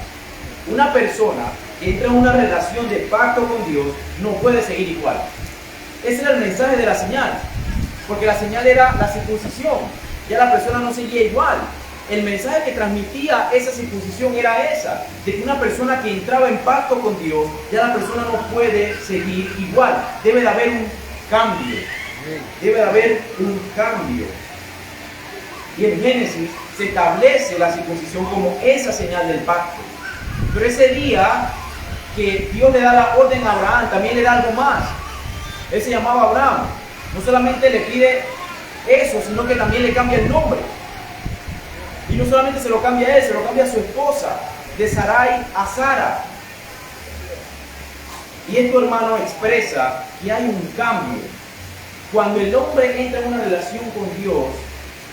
Una persona que entra en una relación de pacto con Dios no puede seguir igual. Ese era el mensaje de la señal. Porque la señal era la circuncisión. Ya la persona no seguía igual. El mensaje que transmitía esa circuncisión era esa, de que una persona que entraba en pacto con Dios, ya la persona no puede seguir igual. Debe de haber un cambio. Debe de haber un cambio. Y en Génesis se establece la circuncisión como esa señal del pacto. Pero ese día que Dios le da la orden a Abraham, también le da algo más. Él se llamaba Abraham. No solamente le pide eso, sino que también le cambia el nombre. Y no solamente se lo cambia a él, se lo cambia a su esposa, de Sarai a Sara. Y esto, hermano, expresa que hay un cambio. Cuando el hombre entra en una relación con Dios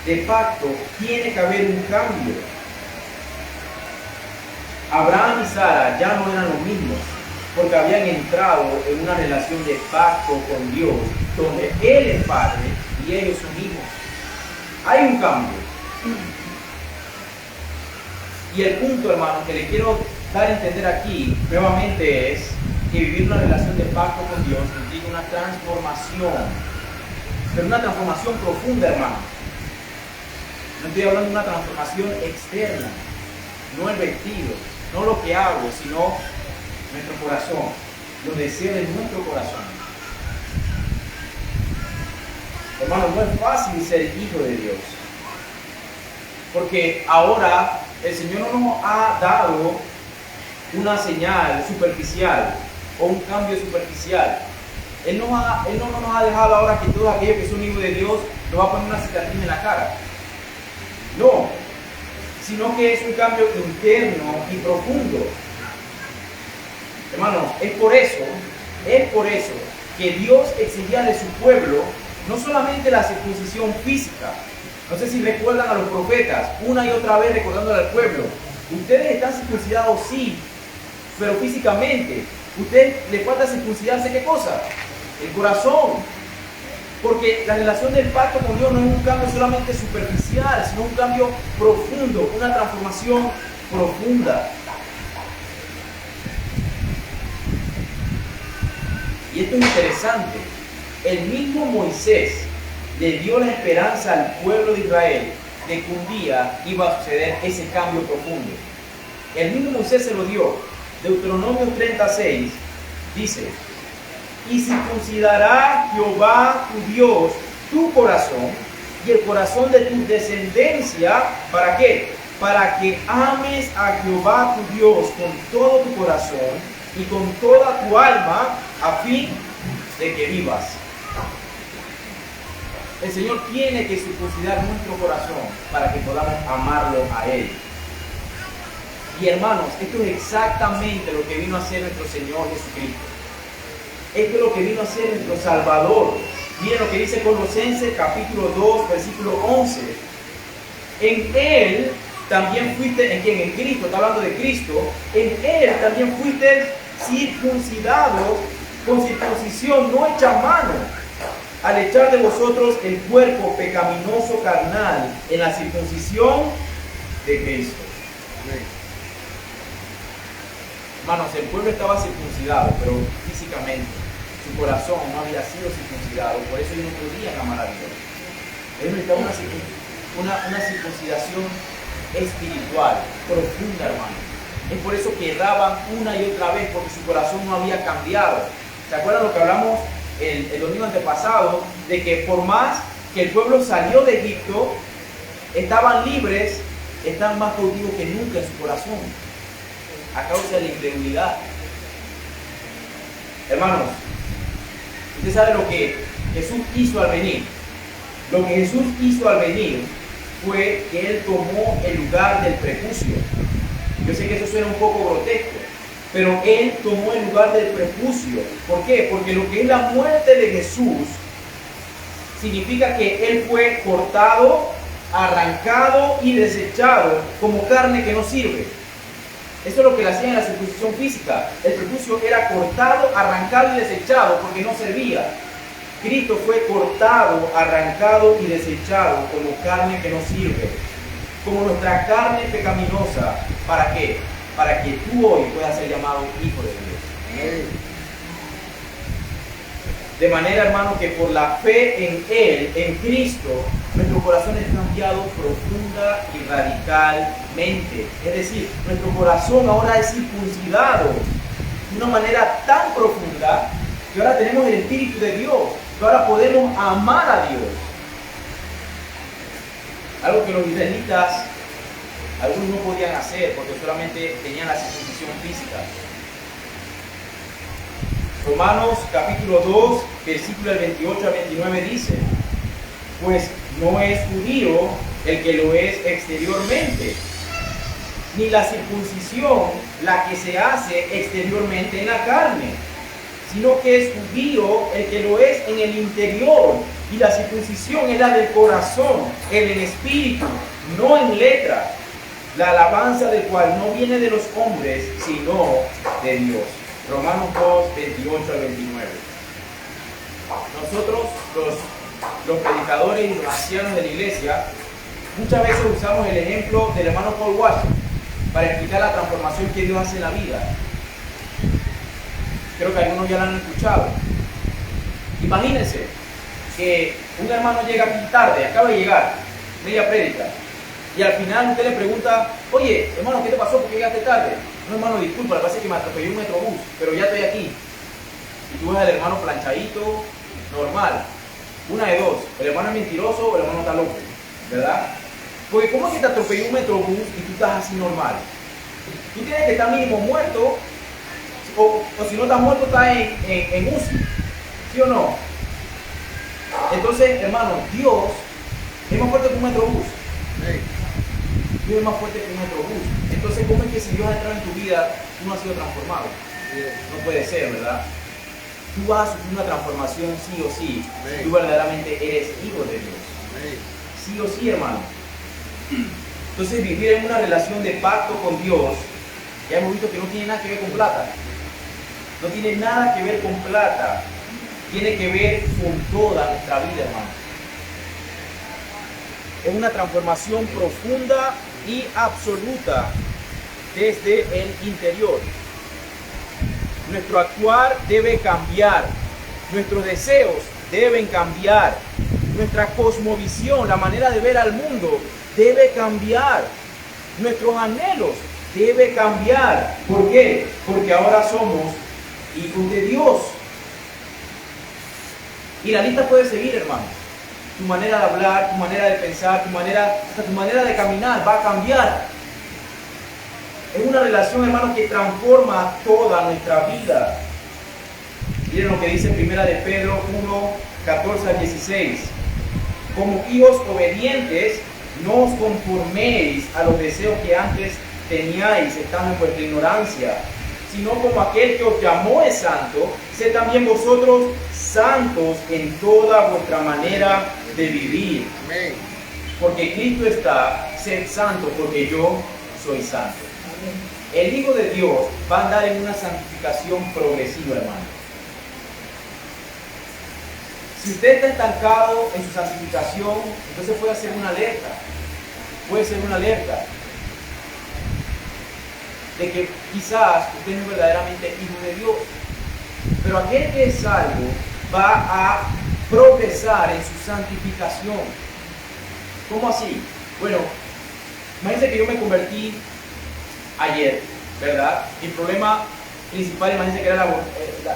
de pacto, tiene que haber un cambio. Abraham y Sara ya no eran los mismos, porque habían entrado en una relación de pacto con Dios, donde Él es padre y ellos son hijos. Hay un cambio. Y el punto, hermano, que le quiero dar a entender aquí nuevamente es que vivir una relación de pacto con Dios implica una transformación, pero una transformación profunda, hermano. No estoy hablando de una transformación externa, no el vestido, no lo que hago, sino nuestro corazón, los deseos de nuestro corazón. Hermano, no es fácil ser hijo de Dios, porque ahora el Señor no nos ha dado una señal superficial o un cambio superficial. Él no nos ha dejado ahora que todos aquellos que son hijos de Dios nos va a poner una cicatriz en la cara. No, sino que es un cambio interno y profundo. Hermanos, es por eso que Dios exigía de su pueblo no solamente la circuncisión física. No sé si recuerdan a los profetas, una y otra vez recordándole al pueblo: ustedes están circuncidados, sí, pero físicamente. Ustedes les falta circuncidarse, ¿qué cosa? El corazón. Porque la relación del pacto con Dios no es un cambio solamente superficial, sino un cambio profundo, una transformación profunda. Y esto es interesante. El mismo Moisés le dio la esperanza al pueblo de Israel de que un día iba a suceder ese cambio profundo. El mismo Moisés se lo dio. Deuteronomio 36 dice: y circuncidará Jehová tu Dios tu corazón y el corazón de tu descendencia. ¿Para qué? Para que ames a Jehová tu Dios con todo tu corazón y con toda tu alma, a fin de que vivas. El Señor tiene que circuncidar nuestro corazón para que podamos amarlo a Él. Y hermanos, esto es exactamente lo que vino a hacer nuestro Señor Jesucristo. Esto es lo que vino a hacer nuestro Salvador. Miren lo que dice Colosenses capítulo 2, versículo 11. En Él también fuiste, ¿en quién? En Cristo, está hablando de Cristo. En Él también fuiste circuncidados con circuncisión no hecha a mano, al echar de vosotros el cuerpo pecaminoso carnal en la circuncisión de Cristo. Hermanos, el pueblo estaba circuncidado, pero físicamente. Su corazón no había sido circuncidado, por eso ellos no podían amar a Dios. Ellos necesitaban una circuncisión espiritual, profunda, hermano. Es por eso que erraban una y otra vez, porque su corazón no había cambiado. ¿Se acuerdan lo que hablamos el domingo antepasado? De que por más que el pueblo salió de Egipto, estaban libres, están más cautivos que nunca en su corazón, a causa de la incredulidad. Hermanos, usted sabe lo que Jesús hizo al venir. Lo que Jesús hizo al venir fue que Él tomó el lugar del prepucio. Yo sé que eso suena un poco grotesco, pero Él tomó el lugar del prepucio. ¿Por qué? Porque lo que es la muerte de Jesús significa que Él fue cortado, arrancado y desechado como carne que no sirve. Eso es lo que le hacían en la circuncisión física. El prepucio era cortado, arrancado y desechado porque no servía. Cristo fue cortado, arrancado y desechado como carne que no sirve. Como nuestra carne pecaminosa. ¿Para qué? Para que tú hoy puedas ser llamado hijo de Dios. De manera, hermano, que por la fe en Él, en Cristo, nuestro corazón es cambiado profunda y radicalmente. Es decir, nuestro corazón ahora es circuncidado de una manera tan profunda que ahora tenemos el Espíritu de Dios, que ahora podemos amar a Dios. Algo que los israelitas, algunos no podían hacer porque solamente tenían la circuncisión física. Romanos capítulo 2, versículo 28 al 29 dice: pues no es judío el que lo es exteriormente, ni la circuncisión la que se hace exteriormente en la carne, sino que es judío el que lo es en el interior, y la circuncisión es la del corazón, el en espíritu, no en letra, la alabanza del cual no viene de los hombres, sino de Dios. Romanos 2, 28 al 29. Nosotros, los predicadores y los ancianos de la iglesia, muchas veces usamos el ejemplo del hermano Paul Washer para explicar la transformación que Dios hace en la vida. Creo que algunos ya la han escuchado. Imagínense que un hermano llega aquí tarde, acaba de llegar, media prédica, y al final usted le pregunta: oye, hermano, ¿qué te pasó? ¿Por qué llegaste tarde? No, hermano, disculpa, lo que pasa es que me atropelló un metrobús, pero ya estoy aquí. Y tú ves al hermano planchadito, normal. Una de dos: el hermano es mentiroso o el hermano está loco, ¿verdad? Porque ¿cómo es que te atropelló un metrobús y tú estás así normal? Tú tienes que estar mínimo muerto, o si no estás muerto, estás en UCI, ¿sí o no? Entonces, hermano, Dios es más fuerte que un metrobús. Dios es más fuerte que un metrobús. Entonces, ¿cómo es que si Dios ha entrado en tu vida, tú no has sido transformado? No puede ser, ¿verdad? Tú vas a sufrir una transformación sí o sí. Tú verdaderamente eres hijo de Dios. Sí o sí, hermano. Entonces, vivir en una relación de pacto con Dios, ya hemos visto que no tiene nada que ver con plata. No tiene nada que ver con plata. Tiene que ver con toda nuestra vida, hermano. Es una transformación profunda y absoluta desde el interior. Nuestro actuar debe cambiar. Nuestros deseos deben cambiar. Nuestra cosmovisión, la manera de ver al mundo, debe cambiar. Nuestros anhelos deben cambiar. ¿Por qué? Porque ahora somos hijos de Dios. Y la lista puede seguir, hermano. Tu manera de hablar, tu manera de pensar, hasta tu manera de caminar va a cambiar. Es una relación, hermano, que transforma toda nuestra vida. Miren lo que dice Primera de Pedro 1, 14 al 16. Como hijos obedientes, no os conforméis a los deseos que antes teníais estando en vuestra ignorancia, sino como aquel que os llamó es santo, sed también vosotros santos en toda vuestra manera de vivir. Amén. Porque Cristo está: sed santo porque yo soy santo. El Hijo de Dios va a andar en una santificación progresiva, hermano. Si usted está estancado en su santificación, entonces puede ser una alerta. Puede ser una alerta de que quizás usted no es verdaderamente hijo de Dios. Pero aquel que es salvo va a progresar en su santificación. ¿Cómo así? Bueno, imagínense que yo me convertí ayer, ¿verdad? Mi problema principal, imagínense que era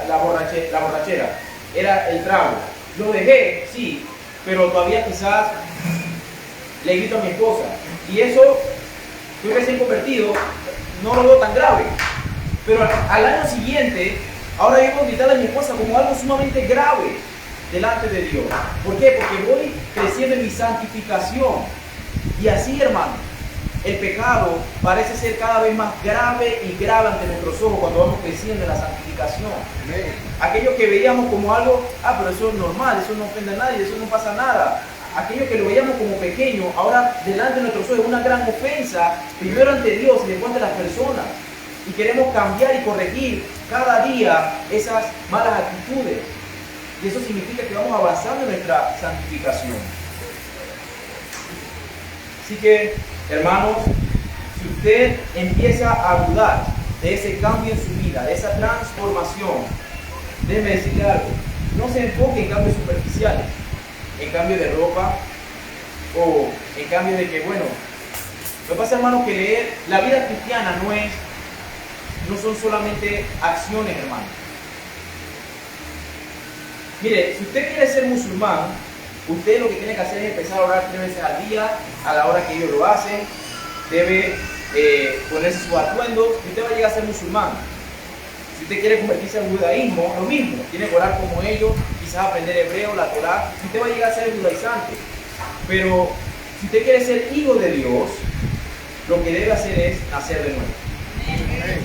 la borrachera, era el trago. Lo dejé, sí, pero todavía quizás le grito a mi esposa. Y eso, estoy recién convertido, no lo veo tan grave. Pero al año siguiente, ahora yo puedo gritarle a mi esposa como algo sumamente grave delante de Dios. ¿Por qué? Porque voy creciendo en mi santificación. Y así, hermano, el pecado parece ser cada vez más grave y grave ante nuestros ojos cuando vamos creciendo en la santificación. Aquello que veíamos como algo: pero eso es normal, eso no ofende a nadie, eso no pasa nada. Aquello que lo veíamos como pequeño, ahora delante de nuestros ojos es una gran ofensa, primero ante Dios y después ante las personas. Y queremos cambiar y corregir cada día esas malas actitudes. Y eso significa que vamos avanzando en nuestra santificación. Así que, hermanos, si usted empieza a dudar de ese cambio en su vida, de esa transformación, déjeme decirle algo: no se enfoque en cambios superficiales, en cambio de ropa, o en cambio de que, bueno, lo que pasa, hermano, que leer la vida cristiana no son solamente acciones, hermano. Mire, si usted quiere ser musulmán, usted lo que tiene que hacer es empezar a orar 3 veces al día, a la hora que ellos lo hacen. Debe ponerse sus atuendos y usted va a llegar a ser musulmán. Si usted quiere convertirse al judaísmo, lo mismo, tiene que orar como ellos, quizás aprender hebreo, la Torá, y usted va a llegar a ser judaizante. Pero Si usted quiere ser hijo de Dios, lo que debe hacer es nacer de nuevo.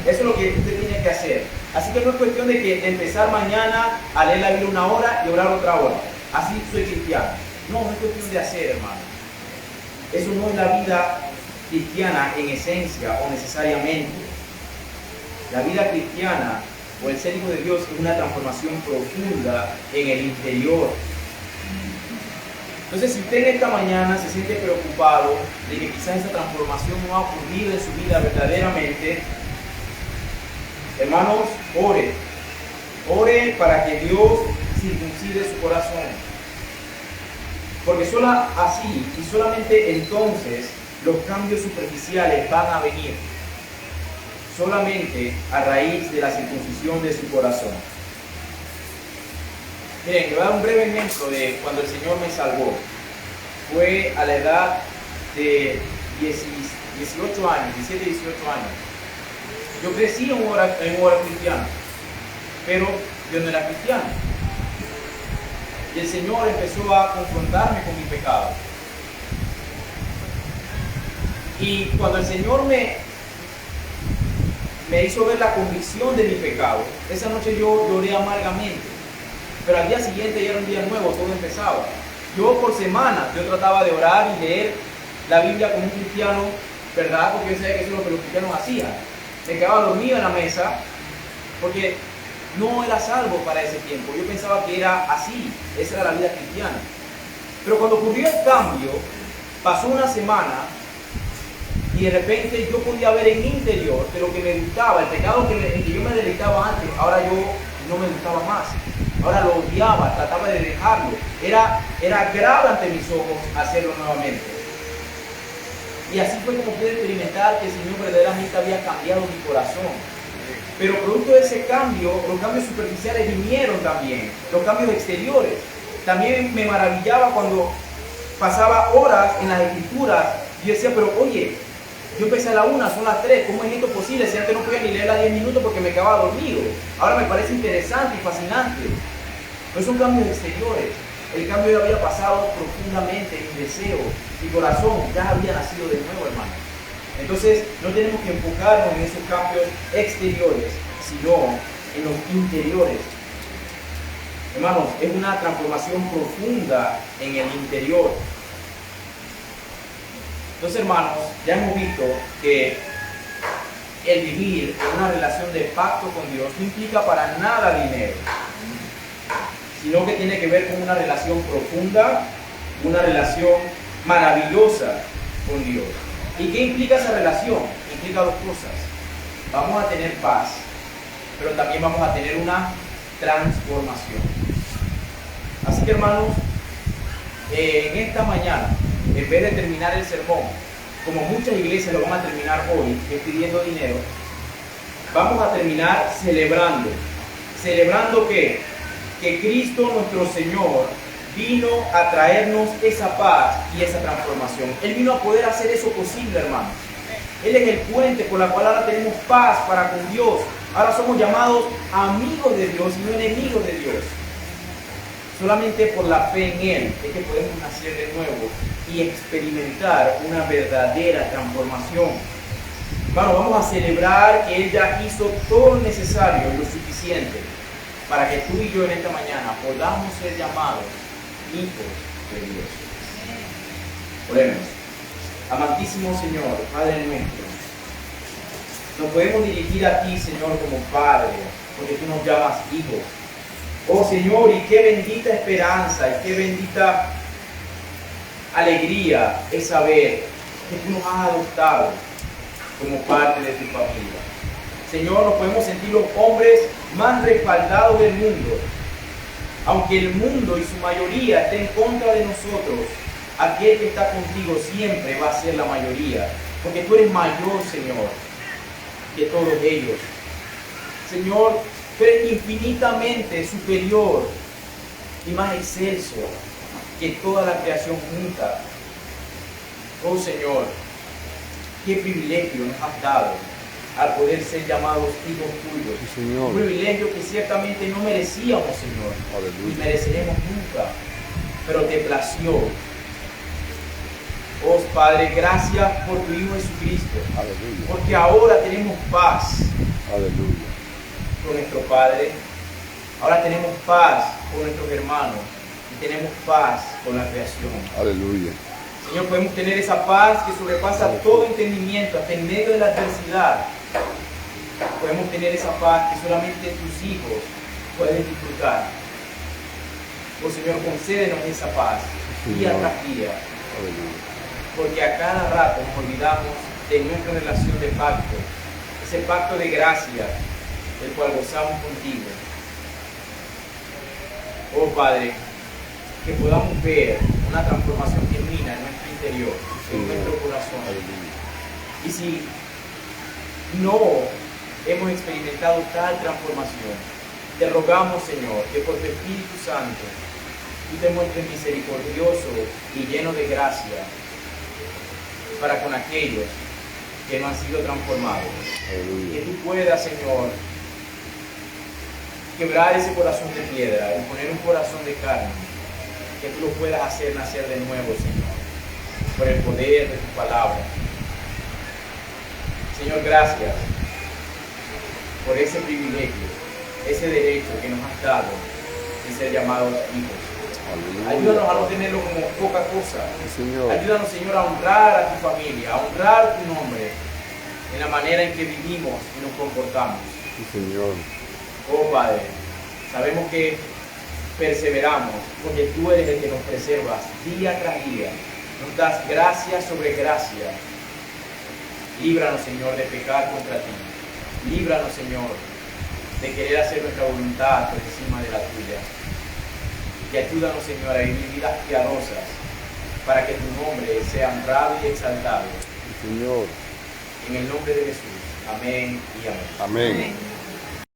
Eso es lo que usted tiene que hacer. Así que no es cuestión de que empezar mañana a leer la Biblia una hora y orar otra hora. Así soy cristiano. No, no es cuestión de hacer, hermano. Eso no es la vida cristiana en esencia o necesariamente. La vida cristiana o el ser hijo de Dios es una transformación profunda en el interior. Entonces, si usted en esta mañana se siente preocupado de que quizás esa transformación no ha ocurrido en su vida verdaderamente, hermanos, ore. Ore para que Dios circuncide su corazón. Porque solo así y solamente entonces los cambios superficiales van a venir. Solamente a raíz de la circuncisión de su corazón. Miren, le voy a dar un breve ejemplo de cuando el Señor me salvó. Fue a la edad de 18 años, 17, 18 años. Yo crecí en un hogar cristiano, pero yo no era cristiano. Y el Señor empezó a confrontarme con mi pecado. Y cuando el Señor me hizo ver la convicción de mi pecado, esa noche yo lloré amargamente. Pero al día siguiente ya era un día nuevo, todo empezaba. Yo por semana, yo trataba de orar y leer la Biblia como un cristiano, ¿verdad? Porque yo sabía que eso es lo que los cristianos hacían. Me quedaba dormido en la mesa, porque no era salvo para ese tiempo. Yo pensaba que era así, esa era la vida cristiana. Pero cuando ocurrió el cambio, pasó una semana, y de repente yo podía ver en mi interior que lo que me gustaba, el pecado en que yo me deleitaba antes, ahora yo no me gustaba más. Ahora lo odiaba, trataba de dejarlo. Era grave ante mis ojos hacerlo nuevamente. Y así fue como pude experimentar que el Señor verdaderamente había cambiado mi corazón. Pero producto de ese cambio, los cambios superficiales vinieron también, los cambios exteriores. También me maravillaba cuando pasaba horas en las escrituras y yo decía, pero oye, yo empecé a la 1, son las 3, ¿cómo es esto posible? Si antes no podía ni leerla 10 minutos porque me quedaba dormido. Ahora me parece interesante y fascinante. No son cambios exteriores. El cambio ya había pasado profundamente en mi deseo, mi corazón ya había nacido de nuevo, hermano. Entonces no tenemos que enfocarnos en esos cambios exteriores, sino en los interiores. Hermanos, es una transformación profunda en el interior. Entonces, hermanos, ya hemos visto que el vivir en una relación de pacto con Dios no implica para nada dinero, sino que tiene que ver con una relación profunda, una relación maravillosa con Dios. ¿Y qué implica esa relación? Implica dos cosas. Vamos a tener paz, pero también vamos a tener una transformación. Así que, hermanos, en esta mañana, en vez de terminar el sermón, como muchas iglesias lo van a terminar hoy, que es pidiendo dinero, vamos a terminar celebrando. ¿Celebrando qué? Que Cristo nuestro Señor vino a traernos esa paz y esa transformación. Él vino a poder hacer eso posible, hermanos. Él es el puente por la cual ahora tenemos paz para con Dios. Ahora somos llamados amigos de Dios y no enemigos de Dios. Solamente por la fe en Él es que podemos nacer de nuevo y experimentar una verdadera transformación. Bueno, vamos a celebrar que Él ya hizo todo lo necesario y lo suficiente para que tú y yo en esta mañana podamos ser llamados hijos de Dios. Oremos. Amantísimo Señor, Padre nuestro, nos podemos dirigir a ti, Señor, como Padre, porque tú nos llamas hijos. Oh Señor, y qué bendita esperanza, y qué bendita alegría es saber que tú nos has adoptado como parte de tu familia. Señor, nos podemos sentir los hombres más respaldados del mundo. Aunque el mundo y su mayoría esté en contra de nosotros, aquel que está contigo siempre va a ser la mayoría, porque tú eres mayor, Señor, que todos ellos. Señor, tú eres infinitamente superior y más excelso que toda la creación junta. Oh Señor, qué privilegio nos has dado al poder ser llamados hijos tuyos. Sí, un privilegio que ciertamente no merecíamos, Señor, ni mereceremos nunca, pero te plació Oh Padre, gracias por tu Hijo Jesucristo, Aleluya. porque ahora tenemos paz Aleluya. con nuestro Padre, ahora tenemos paz con nuestros hermanos y tenemos paz con la creación. Aleluya. Señor, podemos tener esa paz que sobrepasa todo entendimiento, hasta en medio de la adversidad. Podemos tener esa paz que solamente tus hijos pueden disfrutar. Oh Señor, concédenos esa paz día tras día, Aleluya. porque a cada rato nos olvidamos de nuestra relación de pacto, ese pacto de gracia, el cual gozamos contigo. Oh Padre, que podamos ver una transformación genuina en nuestro interior, en nuestro corazón. Aleluya. Y si no hemos experimentado tal transformación, te rogamos, Señor, que por tu Espíritu Santo tú te muestres misericordioso y lleno de gracia para con aquellos que no han sido transformados. Aleluya. Que tú puedas, Señor, quebrar ese corazón de piedra y poner un corazón de carne, que tú lo puedas hacer nacer de nuevo, Señor, por el poder de tu palabra. Señor, gracias por ese privilegio, ese derecho que nos has dado de ser llamados hijos. Aleluya. Ayúdanos a no tenerlo como poca cosa. Sí, Señor. Ayúdanos, Señor, a honrar a tu familia, a honrar tu nombre en la manera en que vivimos y nos comportamos. Sí, Señor. Oh Padre, sabemos que perseveramos porque tú eres el que nos preservas día tras día. Nos das gracia sobre gracia. Líbranos, Señor, de pecar contra ti. Líbranos, Señor, de querer hacer nuestra voluntad por encima de la tuya. Y ayúdanos, Señor, a vivir vidas piadosas para que tu nombre sea honrado y exaltado. Sí, Señor. En el nombre de Jesús. Amén y amén. Amén. Amén.